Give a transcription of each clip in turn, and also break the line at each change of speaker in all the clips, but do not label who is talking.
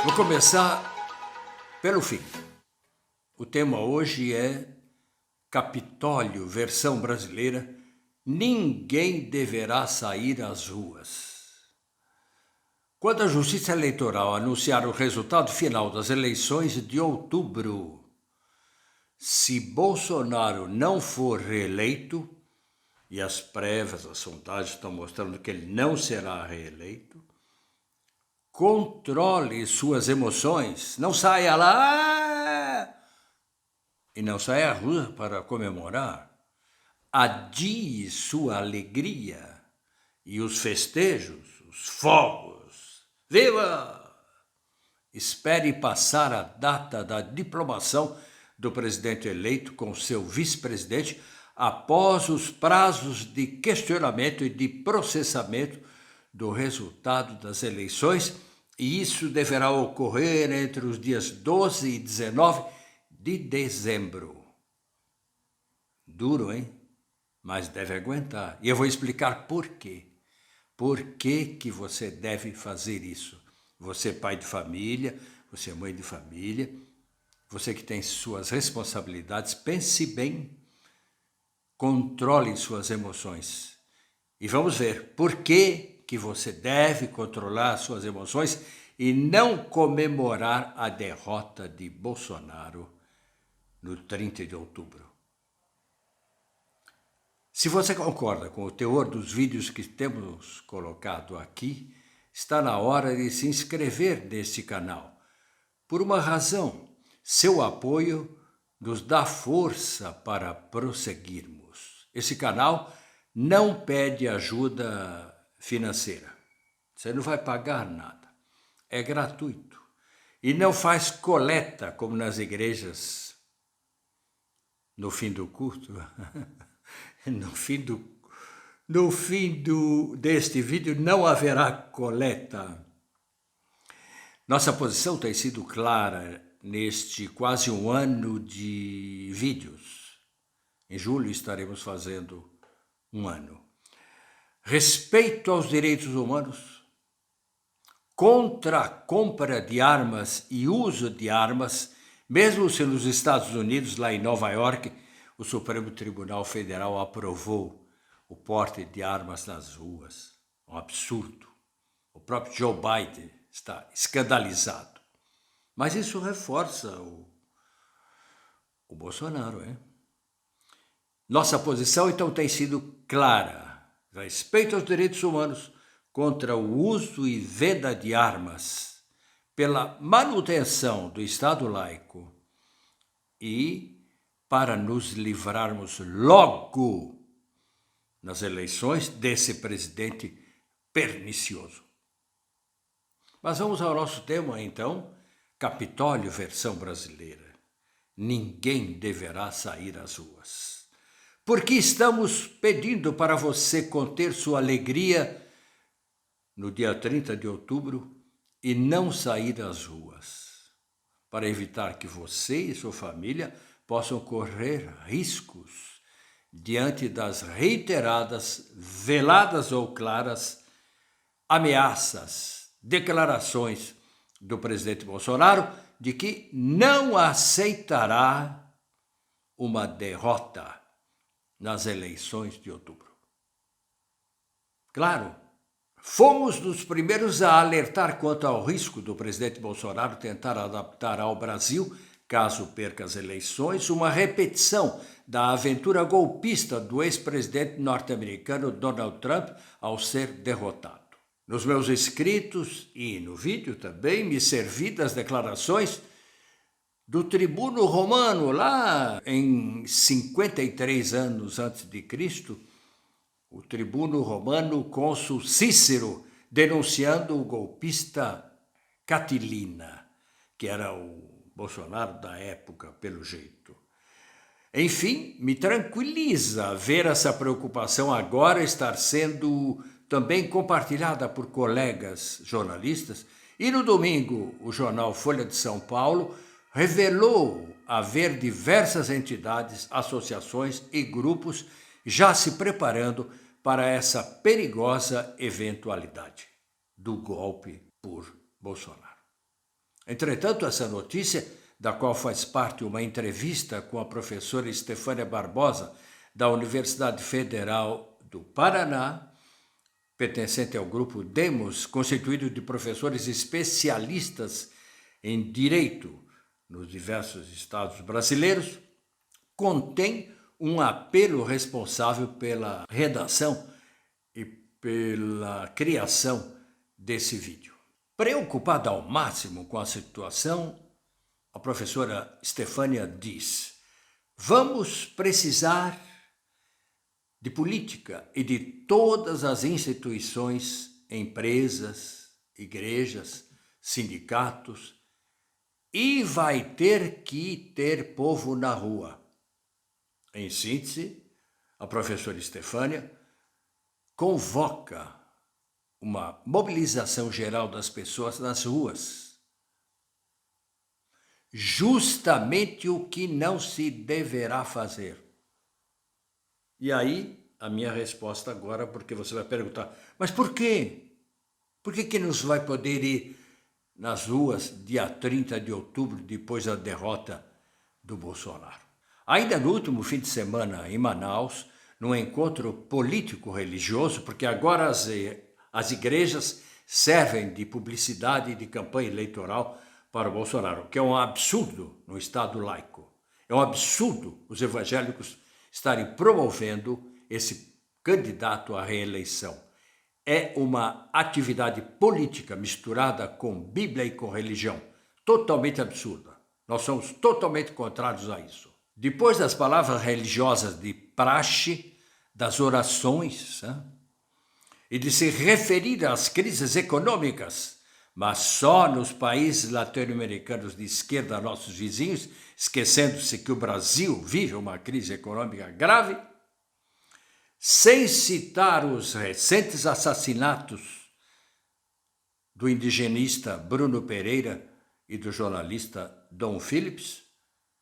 Vou começar pelo fim. O tema hoje é Capitólio, versão brasileira. Ninguém deverá sair às ruas. Quando a Justiça Eleitoral anunciar o resultado final das eleições de outubro, se Bolsonaro não for reeleito, e as prévias, as sondagens estão mostrando que ele não será reeleito, controle suas emoções, não saia lá e não saia à rua para comemorar. Adie sua alegria e os festejos, os fogos. Viva! Espere passar a data da diplomação do presidente eleito com seu vice-presidente após os prazos de questionamento e de processamento do resultado das eleições, e isso deverá ocorrer entre os dias 12 e 19 de dezembro. Duro, hein? Mas deve aguentar. E eu vou explicar por quê. Por que você deve fazer isso? Você é pai de família, você é mãe de família, você que tem suas responsabilidades, pense bem, controle suas emoções. E vamos ver por que você deve controlar suas emoções e não comemorar a derrota de Bolsonaro no 30 de outubro. Se você concorda com o teor dos vídeos que temos colocado aqui, está na hora de se inscrever neste canal. Por uma razão, seu apoio nos dá força para prosseguirmos. Esse canal não pede ajuda financeira. Você não vai pagar nada. É gratuito. E não faz coleta como nas igrejas no fim do culto. No fim deste vídeo não haverá coleta. Nossa posição tem sido clara neste quase um ano de vídeos. Em julho estaremos fazendo um ano. Respeito aos direitos humanos, contra a compra de armas e uso de armas, mesmo se nos Estados Unidos, lá em Nova York, o Supremo Tribunal Federal aprovou o porte de armas nas ruas. Um absurdo. O próprio Joe Biden está escandalizado. Mas isso reforça o Bolsonaro, hein? Nossa posição, então, tem sido clara. Respeito aos direitos humanos, contra o uso e venda de armas, pela manutenção do Estado laico e para nos livrarmos logo nas eleições desse presidente pernicioso. Mas vamos ao nosso tema, então, Capitólio, versão brasileira. Ninguém deverá sair às ruas. Porque estamos pedindo para você conter sua alegria no dia 30 de outubro e não sair às ruas, para evitar que você e sua família possam correr riscos diante das reiteradas, veladas ou claras, ameaças, declarações do presidente Bolsonaro de que não aceitará uma derrota nas eleições de outubro. Claro, fomos dos primeiros a alertar quanto ao risco do presidente Bolsonaro tentar adaptar ao Brasil, caso perca as eleições, uma repetição da aventura golpista do ex-presidente norte-americano Donald Trump ao ser derrotado. Nos meus escritos e no vídeo também me servi das declarações do tribuno romano lá em 53 anos antes de Cristo, o tribuno romano cônsul Cícero, denunciando o golpista Catilina, que era o Bolsonaro da época, pelo jeito. Enfim, me tranquiliza ver essa preocupação agora estar sendo também compartilhada por colegas jornalistas. E no domingo, o jornal Folha de São Paulo revelou haver diversas entidades, associações e grupos já se preparando para essa perigosa eventualidade do golpe por Bolsonaro. Entretanto, essa notícia, da qual faz parte uma entrevista com a professora Estefânia Barbosa, da Universidade Federal do Paraná, pertencente ao grupo Demos, constituído de professores especialistas em direito nos diversos estados brasileiros, contém um apelo responsável pela redação e pela criação desse vídeo. Preocupada ao máximo com a situação, a professora Estefânia diz: vamos precisar de política e de todas as instituições, empresas, igrejas, sindicatos, e vai ter que ter povo na rua. Em síntese, a professora Estefânia convoca uma mobilização geral das pessoas nas ruas. Justamente o que não se deverá fazer. E aí, a minha resposta agora, porque você vai perguntar, mas por quê? Por que não se vai poder ir nas ruas dia 30 de outubro, depois da derrota do Bolsonaro? Ainda no último fim de semana, em Manaus, num encontro político-religioso, porque agora as igrejas servem de publicidade e de campanha eleitoral para o Bolsonaro, que é um absurdo no Estado laico. É um absurdo os evangélicos estarem promovendo esse candidato à reeleição. É uma atividade política misturada com Bíblia e com religião, totalmente absurda. Nós somos totalmente contrários a isso. Depois das palavras religiosas de praxe, das orações, e de se referir às crises econômicas, mas só nos países latino-americanos de esquerda, nossos vizinhos, esquecendo-se que o Brasil vive uma crise econômica grave, sem citar os recentes assassinatos do indigenista Bruno Pereira e do jornalista Dom Phillips,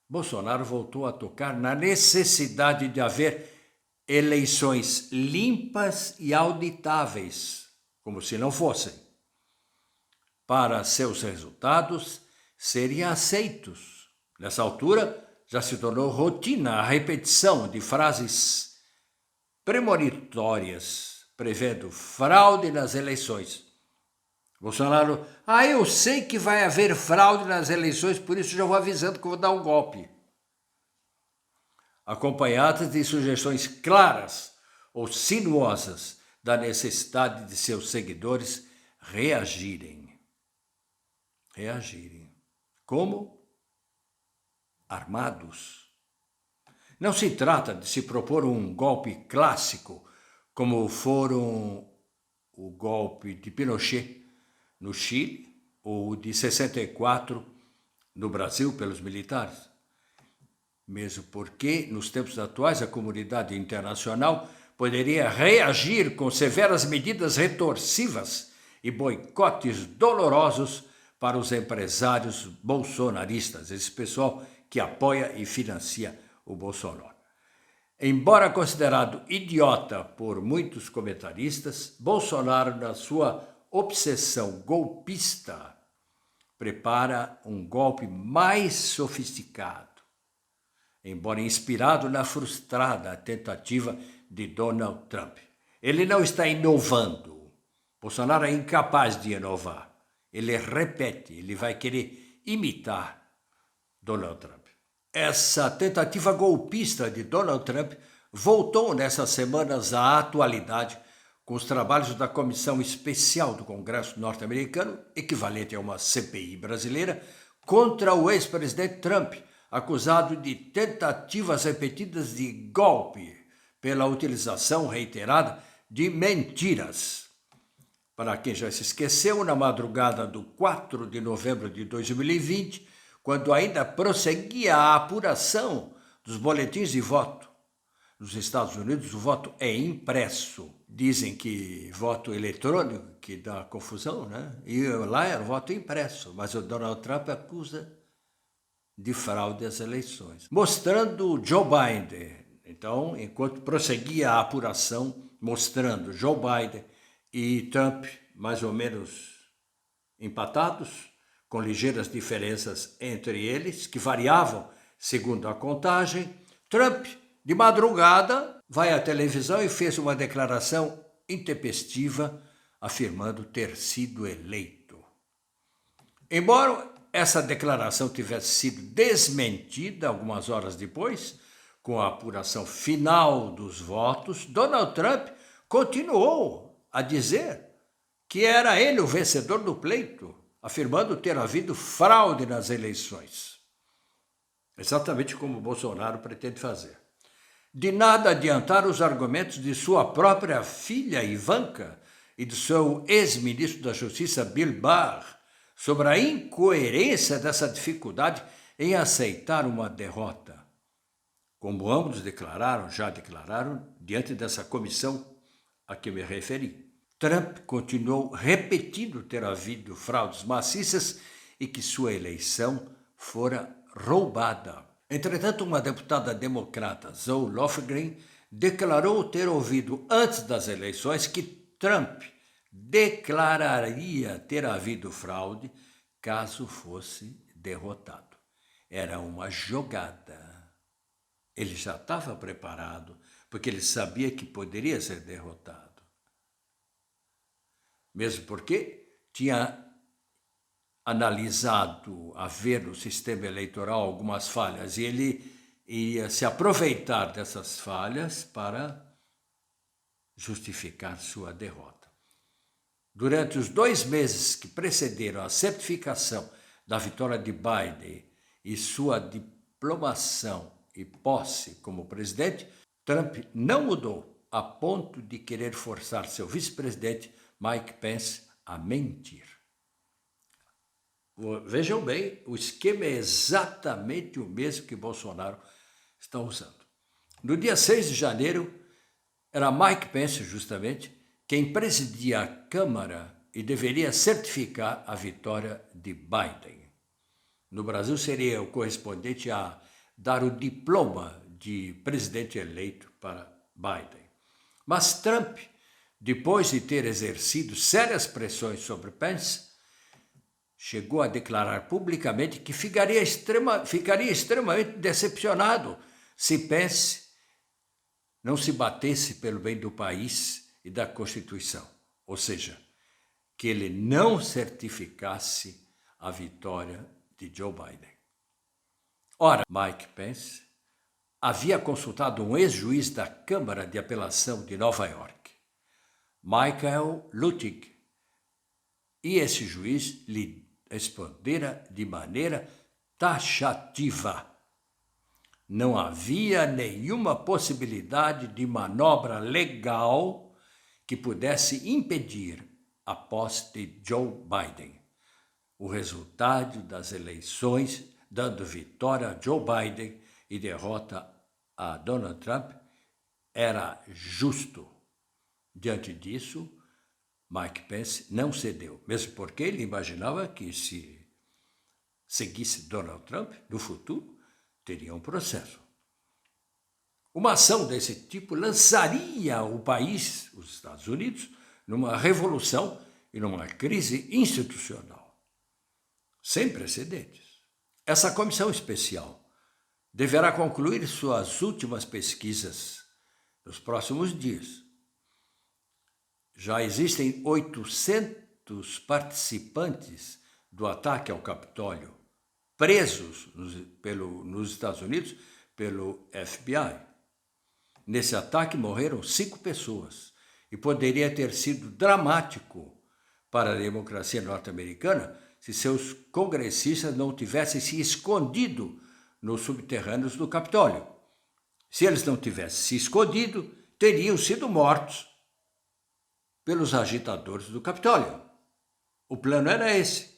Bolsonaro voltou a tocar na necessidade de haver eleições limpas e auditáveis, como se não fossem, para seus resultados serem aceitos. Nessa altura, já se tornou rotina a repetição de frases premonitórias, prevendo fraude nas eleições. Bolsonaro, eu sei que vai haver fraude nas eleições, por isso já vou avisando que vou dar um golpe. Acompanhadas de sugestões claras ou sinuosas da necessidade de seus seguidores reagirem. Como? Armados. Não se trata de se propor um golpe clássico, como foram o golpe de Pinochet no Chile ou de 64 no Brasil pelos militares. Mesmo porque, nos tempos atuais, a comunidade internacional poderia reagir com severas medidas retorsivas e boicotes dolorosos para os empresários bolsonaristas, esse pessoal que apoia e financia o Bolsonaro. Embora considerado idiota por muitos comentaristas, Bolsonaro, na sua obsessão golpista, prepara um golpe mais sofisticado, embora inspirado na frustrada tentativa de Donald Trump. Ele não está inovando. Bolsonaro é incapaz de inovar. Ele repete, ele vai querer imitar Donald Trump. Essa tentativa golpista de Donald Trump voltou nessas semanas à atualidade com os trabalhos da Comissão Especial do Congresso norte-americano, equivalente a uma CPI brasileira, contra o ex-presidente Trump, acusado de tentativas repetidas de golpe pela utilização reiterada de mentiras. Para quem já se esqueceu, na madrugada do 4 de novembro de 2020, quando ainda prosseguia a apuração dos boletins de voto, nos Estados Unidos o voto é impresso. Dizem que voto eletrônico, que dá confusão, né? E lá era voto impresso, mas o Donald Trump acusa de fraude às eleições, mostrando Joe Biden. Então, enquanto prosseguia a apuração, mostrando Joe Biden e Trump mais ou menos empatados, com ligeiras diferenças entre eles, que variavam segundo a contagem, Trump, de madrugada, vai à televisão e fez uma declaração intempestiva, afirmando ter sido eleito. Embora essa declaração tivesse sido desmentida algumas horas depois, com a apuração final dos votos, Donald Trump continuou a dizer que era ele o vencedor do pleito, afirmando ter havido fraude nas eleições. Exatamente como Bolsonaro pretende fazer. De nada adiantaram os argumentos de sua própria filha Ivanka e do seu ex-ministro da Justiça Bill Barr sobre a incoerência dessa dificuldade em aceitar uma derrota, como ambos já declararam diante dessa comissão a que me referi. Trump continuou repetindo ter havido fraudes maciças e que sua eleição fora roubada. Entretanto, uma deputada democrata, Zoe Lofgren, declarou ter ouvido antes das eleições que Trump declararia ter havido fraude caso fosse derrotado. Era uma jogada. Ele já estava preparado, porque ele sabia que poderia ser derrotado. Mesmo porque tinha analisado haver no sistema eleitoral algumas falhas e ele ia se aproveitar dessas falhas para justificar sua derrota. Durante os 2 meses que precederam a certificação da vitória de Biden e sua diplomação e posse como presidente, Trump não mudou a ponto de querer forçar seu vice-presidente Mike Pence a mentir. Vejam bem, o esquema é exatamente o mesmo que Bolsonaro está usando. No dia 6 de janeiro, era Mike Pence, justamente, quem presidia a Câmara e deveria certificar a vitória de Biden. No Brasil, seria o correspondente a dar o diploma de presidente eleito para Biden. Mas Trump, depois de ter exercido sérias pressões sobre Pence, chegou a declarar publicamente que ficaria extremamente decepcionado se Pence não se batesse pelo bem do país e da Constituição, ou seja, que ele não certificasse a vitória de Joe Biden. Ora, Mike Pence havia consultado um ex-juiz da Câmara de Apelação de Nova York, Michael Luttig, e esse juiz lhe respondera de maneira taxativa. Não havia nenhuma possibilidade de manobra legal que pudesse impedir a posse de Joe Biden. O resultado das eleições, dando vitória a Joe Biden e derrota a Donald Trump, era justo. Diante disso, Mike Pence não cedeu, mesmo porque ele imaginava que se seguisse Donald Trump, no futuro, teria um processo. Uma ação desse tipo lançaria o país, os Estados Unidos, numa revolução e numa crise institucional, sem precedentes. Essa comissão especial deverá concluir suas últimas pesquisas nos próximos dias. Já existem 800 participantes do ataque ao Capitólio presos nos Estados Unidos pelo FBI. Nesse ataque morreram 5 pessoas e poderia ter sido dramático para a democracia norte-americana se seus congressistas não tivessem se escondido nos subterrâneos do Capitólio. Se eles não tivessem se escondido, teriam sido mortos pelos agitadores do Capitólio. O plano era esse.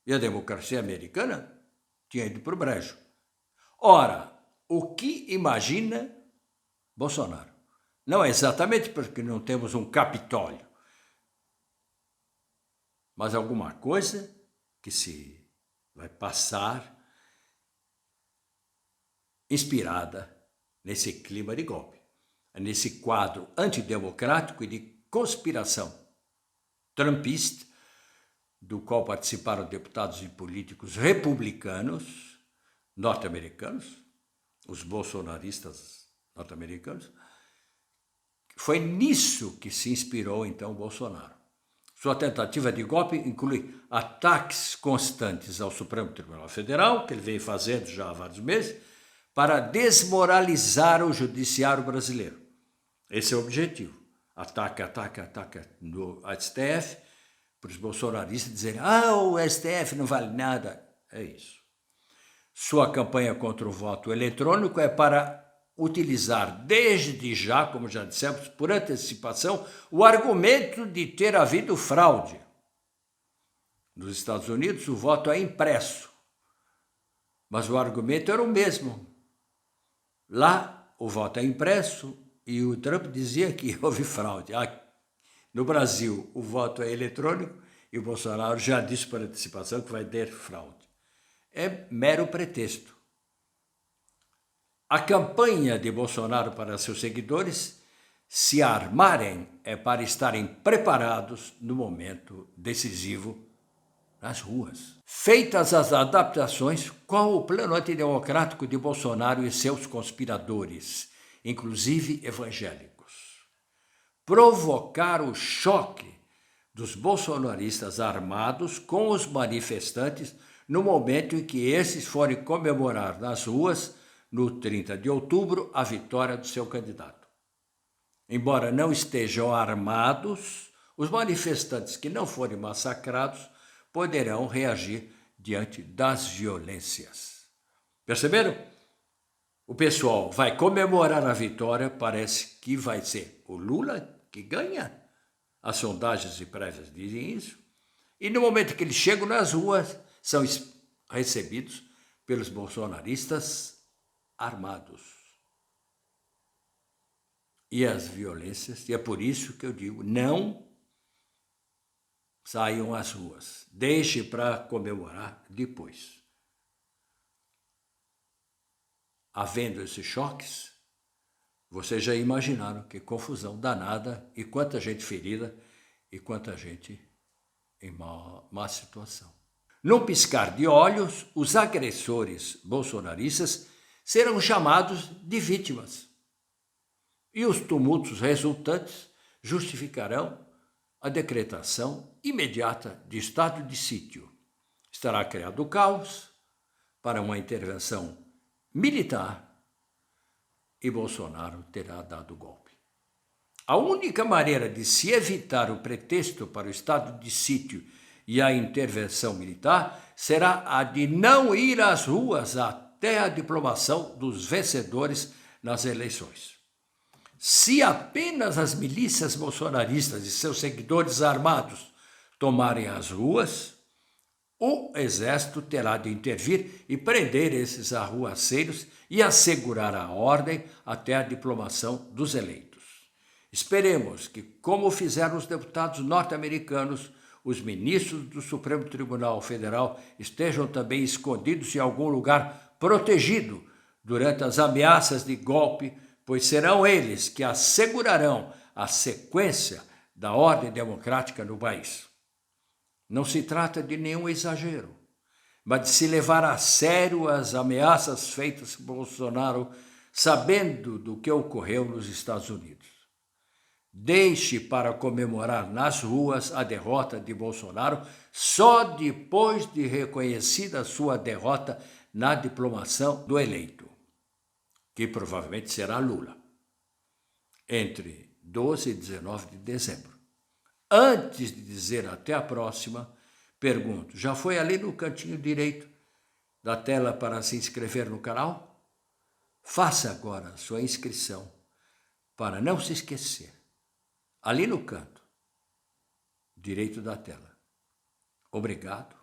E a democracia americana tinha ido para o brejo. Ora, o que imagina Bolsonaro? Não é exatamente porque não temos um Capitólio, mas alguma coisa que se vai passar inspirada nesse clima de golpe, nesse quadro antidemocrático e de conspiração trumpista do qual participaram deputados e políticos republicanos norte-americanos, os bolsonaristas norte-americanos. Foi nisso que se inspirou, então, Bolsonaro. Sua tentativa de golpe inclui ataques constantes ao Supremo Tribunal Federal, que ele vem fazendo já há vários meses, para desmoralizar o judiciário brasileiro. Esse é o objetivo. Ataque no STF, para os bolsonaristas dizerem: o STF não vale nada. É isso. Sua campanha contra o voto eletrônico é para utilizar desde já, como já dissemos, por antecipação, o argumento de ter havido fraude. Nos Estados Unidos, o voto é impresso, mas o argumento era o mesmo. Lá, o voto é impresso e o Trump dizia que houve fraude. No Brasil, o voto é eletrônico e o Bolsonaro já disse por antecipação que vai ter fraude. É mero pretexto. A campanha de Bolsonaro para seus seguidores se armarem é para estarem preparados no momento decisivo nas ruas. Feitas as adaptações, qual o plano antidemocrático de Bolsonaro e seus conspiradores, inclusive evangélicos? Provocar o choque dos bolsonaristas armados com os manifestantes no momento em que esses forem comemorar nas ruas, no 30 de outubro, a vitória do seu candidato. Embora não estejam armados, os manifestantes que não forem massacrados poderão reagir diante das violências. Perceberam? O pessoal vai comemorar a vitória, parece que vai ser o Lula que ganha. As sondagens e prévias dizem isso. E no momento que eles chegam nas ruas, são recebidos pelos bolsonaristas armados. E as violências, e é por isso que eu digo, não saiam às ruas. Deixe para comemorar depois. Havendo esses choques, vocês já imaginaram que confusão danada e quanta gente ferida e quanta gente em má situação. Num piscar de olhos, os agressores bolsonaristas serão chamados de vítimas. E os tumultos resultantes justificarão a decretação imediata de estado de sítio. Estará criado o caos para uma intervenção militar e Bolsonaro terá dado golpe. A única maneira de se evitar o pretexto para o estado de sítio e a intervenção militar será a de não ir às ruas até a diplomação dos vencedores nas eleições. Se apenas as milícias bolsonaristas e seus seguidores armados tomarem as ruas, o exército terá de intervir e prender esses arruaceiros e assegurar a ordem até a diplomação dos eleitos. Esperemos que, como fizeram os deputados norte-americanos, os ministros do Supremo Tribunal Federal estejam também escondidos em algum lugar protegido durante as ameaças de golpe, pois serão eles que assegurarão a sequência da ordem democrática no país. Não se trata de nenhum exagero, mas de se levar a sério as ameaças feitas por Bolsonaro, sabendo do que ocorreu nos Estados Unidos. Deixe para comemorar nas ruas a derrota de Bolsonaro só depois de reconhecida sua derrota na diplomação do eleito, que provavelmente será Lula, entre 12 e 19 de dezembro. Antes de dizer até a próxima, pergunto, já foi ali no cantinho direito da tela para se inscrever no canal? Faça agora a sua inscrição para não se esquecer. Ali no canto direito da tela. Obrigado.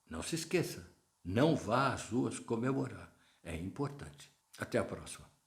Não se esqueça, não vá às ruas comemorar. É importante. Até a próxima.